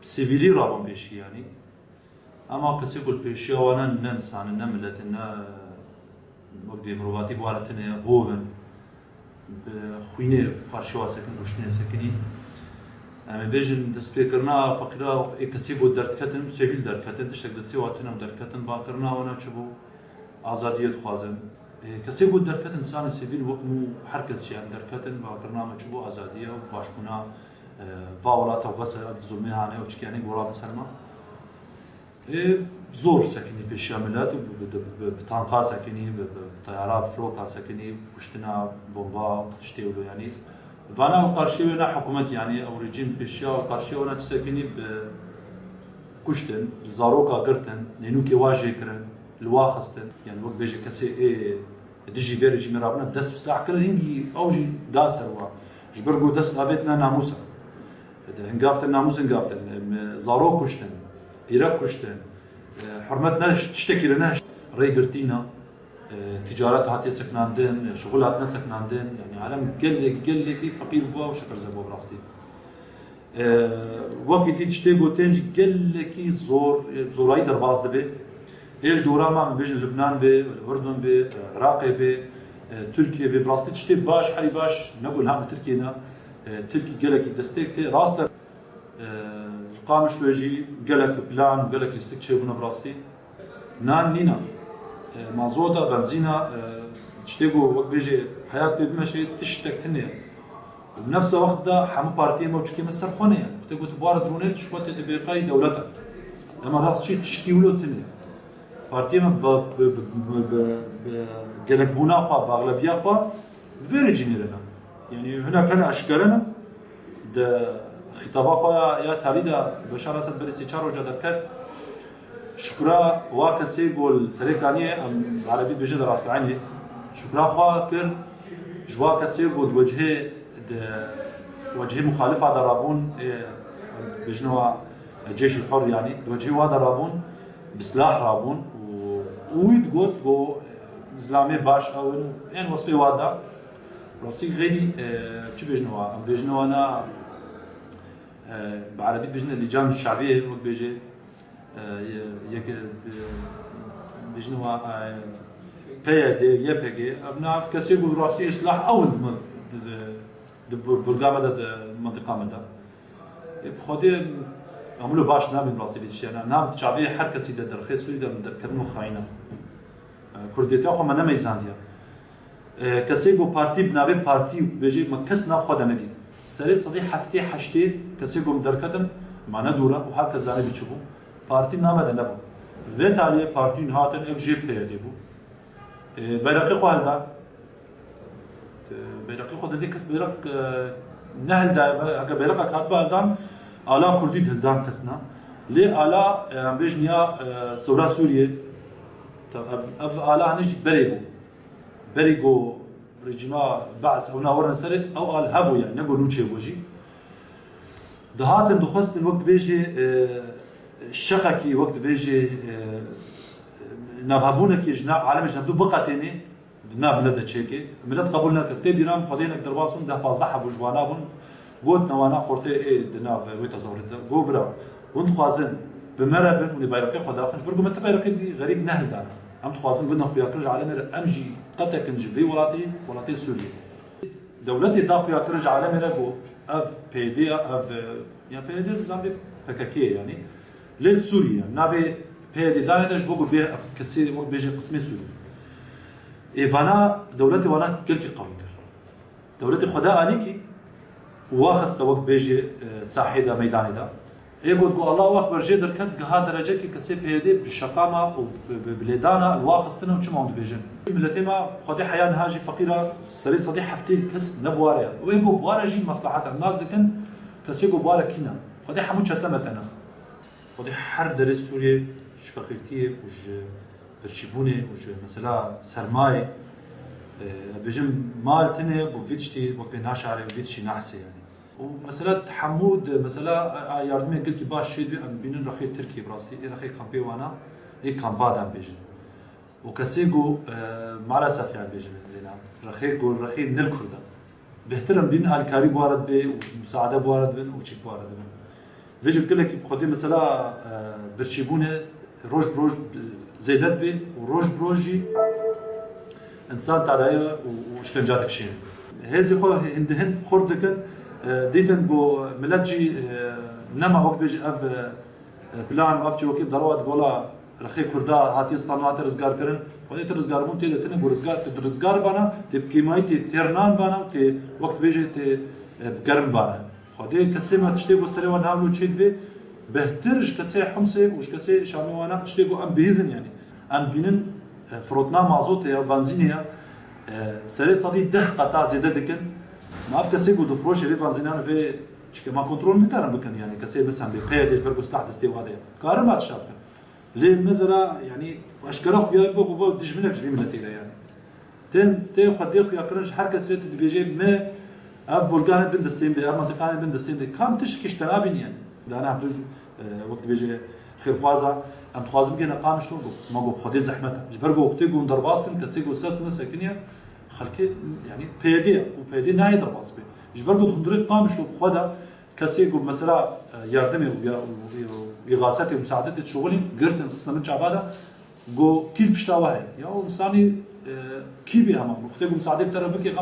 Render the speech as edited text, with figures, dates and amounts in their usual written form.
سيفيلي رابون بيشي يعني اما كسي يقول بيشي وانا ننسان نملتنا وقت مرواتي بوالتنا هوفن بخوينه قرشوا ساكن وشتنا ساكنين اما بيجن دسبيكرنا فقرا كسيبو درت كتن سيفيل درت كتن تشك دسي واتنا درت كتن باكرنا وانا تشبو ازاديه خوازن كسيبو درت كتن انسان سيفيل وقمو حركه شي درت كتن باكرنا ما تشبو ازاديه وباشكونا فاولات وبس ظلمي هانه وشكياني غورا بسلمه زور ساكني بالشاملات بطنقه ساكني بطيارات فلوكا ساكني وشتنا بومبا تشتيولو يعني فانا القرشيونا حكومه يعني او ريجيم بيشيا القرشيونا تساكني بكشتن الزاروكا قرتن نينوكي واجي كرن الواخستن يعني وقت بيجي كسي ديجي في ريجيم رابنا دس بسلاح كرن هنجي اوجي داسر وا جبرقو دس لافيتنا ناموسا هنقافتن ناموس هنقافتن زارو كشتن إيراك كشتن حرمتنا تشتكي لنا ري قرتينا تجارات هاتي سكناندن شغلاتنا سكناندن يعني عالم قال لك فقير بوا وشكر زبوا براستي وقت دي تشتيقو تنج قال لك زوراي درباز دبي هيل دوراما من بيجن لبنان بي الاردن بي العراق بي تركيا بي براستي تشتي باش حالي باش نقول هم تركينا تركي قال لك دستيك راسته قامش لوجي قالك بلان وقالك لستك شيء بنا براستي نان نينا مازوتا بنزينا تشتيقو وقت بيجي حياة بمشي تشتك تنيا وبنفس الوقت ده حمو بارتي ما وشكي مسر خوني يعني تقول تبار درونات شكوت تبقاي دولتها لما راح شيء تشكي ولو تنيا بارتي ما قالك بنا خا باغلبيه خا فيري جينيرنا يعني هنا كان اشكالنا ده خطابا خويا يا تاريدا بشار اسد بريسي چارو جدركت شكرا واكسي قول سريكانيه ام عربي بيجي راس العيني شكرا خوا كر جوا كسي قول وجهه مخالفه ضربون بجنوا الجيش الحر يعني وجهه ضربون بسلاح رابون ويتقول جو اسلامي باش او يعني وصفي وادا راسي غيري شو بجنوا انا بعربي بيجنا اللجان الشعبيه وقت بيجي يك بيجنوا بي دي يبهجي بنعرف كثير براسي اصلاح اول برنامج المنطقه مدى بخدي عملوا باش نام براسي بيتشي انا نام شعبيه حركه سيده درخيص ويدا من كرنو خاينه كرديتا خو ما ميزانديا كسيبو بارتي بنابي بارتي بيجي ما كس ناف خد ندي سري صديق حفتي حشتي كسيبو مدركتن معنا دورا وهكذا زاني بتشوفوا بارتي نامه نبو فيت عليه بارتي نهاتن اك جي بي ديبو بيرقي خو هلدا بيرقي خو ددي كس بيرق نهل دا اگه بيرقك هاتبا هلدان الا كردي هلدان كسنا لي الا بيجنيا سورا سوريا اف الا هنج بريغو رجما بعث او ناورنا سرد او قال هبو يعني نقول نوتشي وجي دهاتن دخست الوقت بيجي الشقكي وقت بيجي نافابونك يجنا عالم جنبدو بقتيني بنا بلد تشيكي ملت قبولنا كتاب يرام خدينك درباسون ده 15 حبو جوانافون قلت نوانا خورتي ايه دناف ويتا زورتا غوبرا وند خوازن بمربن وني بايرقي خدا خنج برغو مت بايرقي غريب نهل دانا ام تخوازن بدنا بياكرج على امجي قتا كنج في ولاتي سوريا دولتي داخل ياكرج على مرغو اف بي دي اف يا بي دي زامبي بكاكي يعني للسوريا نافي بي دي دانتش بوغو بي اف كسي وقت بيجي قسمي سوريا ايفانا دولتي وانا كلكي قوي دولتي خدا انيكي واخس وقت بيجي ساحده ميداني دا يقول الله اكبر جدر كنت قها درجه كي كسي بيدي بالشقامه وبلدانا الواخستنا وشو ما بيجن ملتما خدي حياه هاجي فقيره سري صديق حفتي كس نبواريا ويقول بوارجي مصلحتها الناس لكن كسيقو بوارا كينا خدي حمود شتمتنا خدي حرب درس سوريا شفقيتي وج برشيبوني وج مثلا سرماي بيجم مالتني وفيتشتي وقت ناشعري وفيتشي نحسي يعني ومسألة حمود مسألة ياردمين قلت باش شيء بين رخي تركي براسي رخي كامبي وانا كامبادا بيجن وكسيجو مع الاسف يعني بيجن رخي من الكرده بيحترم بين الكاري بوارد بي ومساعده بوارد بين وشيك بوارد بين فيجن كلك بخدي مثلا برشيبونه روج بروج زيدت به وروج بروجي انسان تعالى وشكنجاتك شيء هذه خو هند خردكن ديتن بو ملجي نما وقت بيجي اف بلان وافجي وكيب ضروات بولا رخي كردا هاتي استانات رزقار كرن وديت رزقار مون تي تنه برزقار ترزقار بانا تبكي ماي تي تيرنان بانا تي وقت بيجي تي بقرم بانا خدي كسي ما تشتي بو سري ونعملو تشيد بي بهترج كسي حمصي وش كسي شامي وانا تشتي بو ام بيزن يعني ام بينن فروتنا مازوت يا بنزينيا سري صدي ده قطع زياده دكن ما اف كسي بو دفروش اللي بنزينان في ما كنترول مكان بكن يعني كسي مثلا بقيادة برقص تحت استوادة كهرباء تشابه ليه مثلا يعني واشكره يا بو دج منك في منتيره يعني تن قد يخ يا كرنج حركه سريت بيجي ما اف بولغان بندستين دي منطقه بندستين دي كم تشكي اشترابين يعني ده انا عبد وقت بيجي خير خوازا ام خوازم كنا قام شنو ما بو خدي زحمته جبرغو وقتي جو درباسن كسيغو ساس نسكنيا خلكي يعني بيدي وبيدي ناي درباس بي جبرغو دندري قام شنو خدا كسيغو مثلا يردمي وإغاثتي ومساعدتي شغلي قرت انتصنا من شعباده جو كيل بشتاوهي يا انساني كيبي هم مختلف مساعدة بترى بكي